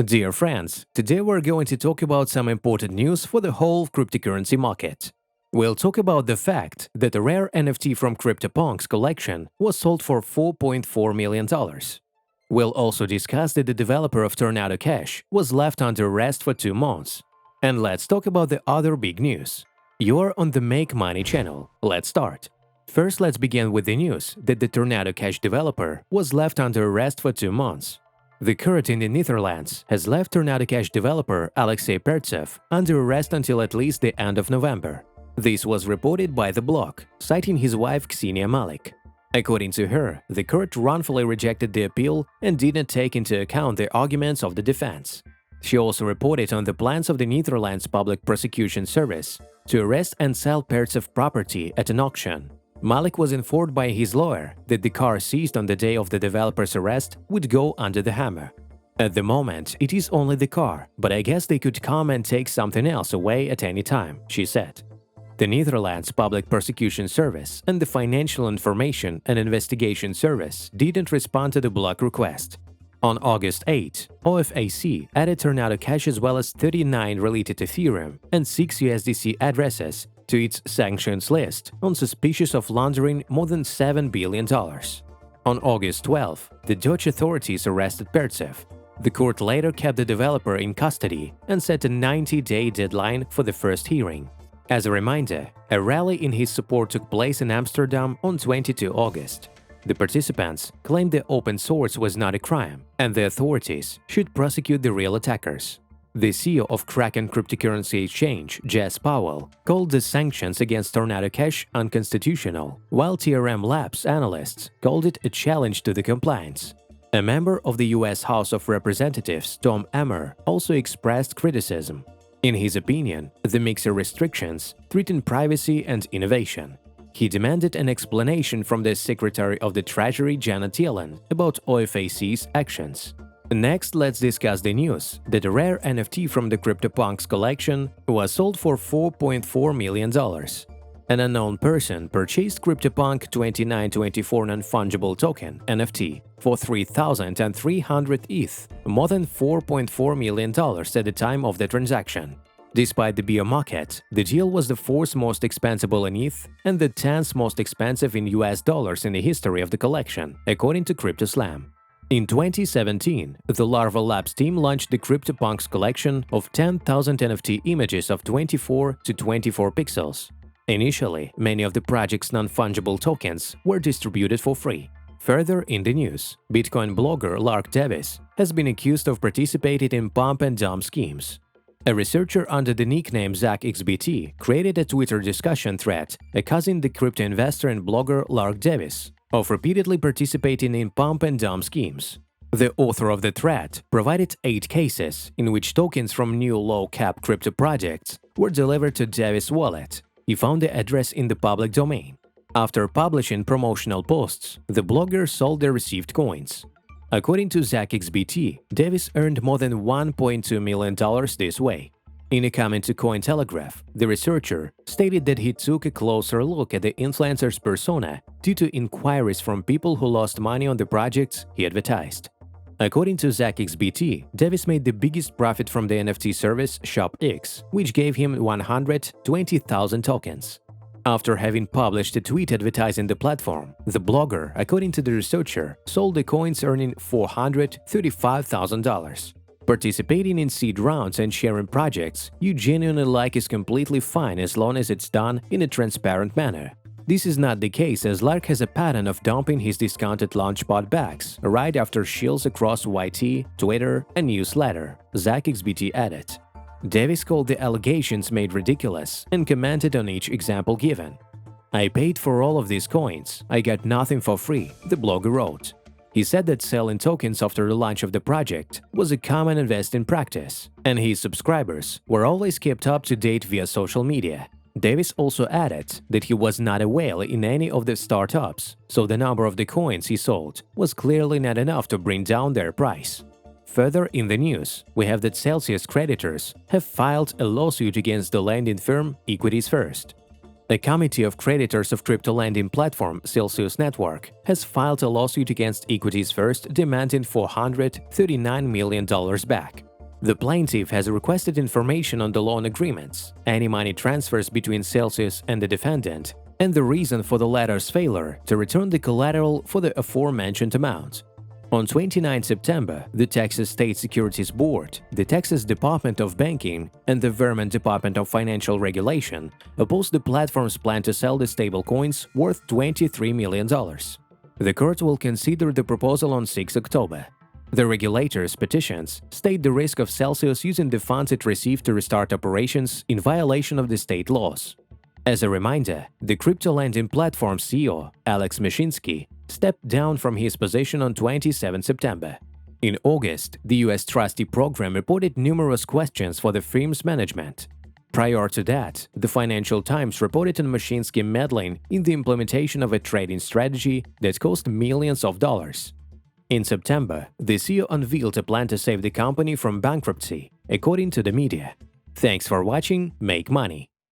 Dear friends, today we're going to talk about some important news for the whole cryptocurrency market. We'll talk about the fact that a rare NFT from CryptoPunks collection was sold for $4.4 million. We'll also discuss that the developer of Tornado Cash was left under arrest for 2 months. And let's talk about the other big news. You're on the Make Money channel. Let's start. First, let's begin with the news that the Tornado Cash developer was left under arrest for 2 months. The court in the Netherlands has left Tornado Cash developer Alexei Pertsev under arrest until at least the end of November. This was reported by The Block, citing his wife Ksenia Malik. According to her, the court wrongfully rejected the appeal and didn't take into account the arguments of the defense. She also reported on the plans of the Netherlands Public Prosecution Service to arrest and sell Pertsev property at an auction. Malik was informed by his lawyer that the car seized on the day of the developer's arrest would go under the hammer. At the moment, it is only the car, but I guess they could come and take something else away at any time, she said. The Netherlands Public Prosecution Service and the Financial Information and Investigation Service didn't respond to the block request. On August 8, OFAC added Tornado Cash as well as 39 related Ethereum and 6 USDC addresses to its sanctions list on suspicion of laundering more than $7 billion. On August 12, the Dutch authorities arrested Pertsev. The court later kept the developer in custody and set a 90-day deadline for the first hearing. As a reminder, a rally in his support took place in Amsterdam on 22 August. The participants claimed the open source was not a crime, and the authorities should prosecute the real attackers. The CEO of Kraken cryptocurrency exchange, Jess Powell, called the sanctions against Tornado Cash unconstitutional, while TRM Labs analysts called it a challenge to the compliance. A member of the US House of Representatives, Tom Emmer, also expressed criticism. In his opinion, the mixer restrictions threaten privacy and innovation. He demanded an explanation from the Secretary of the Treasury, Janet Yellen, about OFAC's actions. Next, let's discuss the news that a rare NFT from the CryptoPunks collection was sold for $4.4 million. An unknown person purchased CryptoPunk 2924 non-fungible token NFT for 3,300 ETH, more than $4.4 million at the time of the transaction. Despite the bear market, the deal was the 4th most expensive in ETH and the 10th most expensive in US dollars in the history of the collection, according to CryptoSlam. In 2017, the Larva Labs team launched the CryptoPunks collection of 10,000 NFT images of 24 to 24 pixels. Initially, many of the project's non-fungible tokens were distributed for free. Further in the news, Bitcoin blogger Lark Davis has been accused of participating in pump and dump schemes. A researcher under the nickname ZachXBT created a Twitter discussion thread accusing the crypto investor and blogger Lark Davis of repeatedly participating in pump and dump schemes. The author of the thread provided 8 cases in which tokens from new low-cap crypto projects were delivered to Davis' wallet. He found the address in the public domain. After publishing promotional posts, the blogger sold the received coins. According to ZachXBT, Davis earned more than $1.2 million this way. In a comment to Cointelegraph, the researcher stated that he took a closer look at the influencer's persona due to inquiries from people who lost money on the projects he advertised. According to ZachXBT, Davis made the biggest profit from the NFT service ShopX, which gave him 120,000 tokens. After having published a tweet advertising the platform, the blogger, according to the researcher, sold the coins earning $435,000. Participating in seed rounds and sharing projects you genuinely like is completely fine as long as it's done in a transparent manner. This is not the case as Lark has a pattern of dumping his discounted Launchpad bags right after shills across YT, Twitter, and newsletter, ZachXBT added. Davis called the allegations made ridiculous and commented on each example given. "I paid for all of these coins, I got nothing for free," the blogger wrote. He said that selling tokens after the launch of the project was a common investing practice, and his subscribers were always kept up to date via social media. Davis also added that he was not a whale in any of the startups, so the number of the coins he sold was clearly not enough to bring down their price. Further in the news, we have that Celsius creditors have filed a lawsuit against the lending firm Equities First. A committee of creditors of crypto lending platform Celsius Network has filed a lawsuit against Equities First demanding $439 million back. The plaintiff has requested information on the loan agreements, any money transfers between Celsius and the defendant, and the reason for the latter's failure to return the collateral for the aforementioned amount. On 29 September, the Texas State Securities Board, the Texas Department of Banking, and the Vermont Department of Financial Regulation opposed the platform's plan to sell the stablecoins worth $23 million. The court will consider the proposal on 6 October. The regulator's petitions state the risk of Celsius using the funds it received to restart operations in violation of the state laws. As a reminder, the crypto lending platform CEO, Alex Mashinsky, stepped down from his position on 27 September. In August, the U.S. Trustee Program reported numerous questions for the firm's management. Prior to that, the Financial Times reported on Mashinsky meddling in the implementation of a trading strategy that cost millions of dollars. In September, the CEO unveiled a plan to save the company from bankruptcy, according to the media. Thanks for watching Make Money.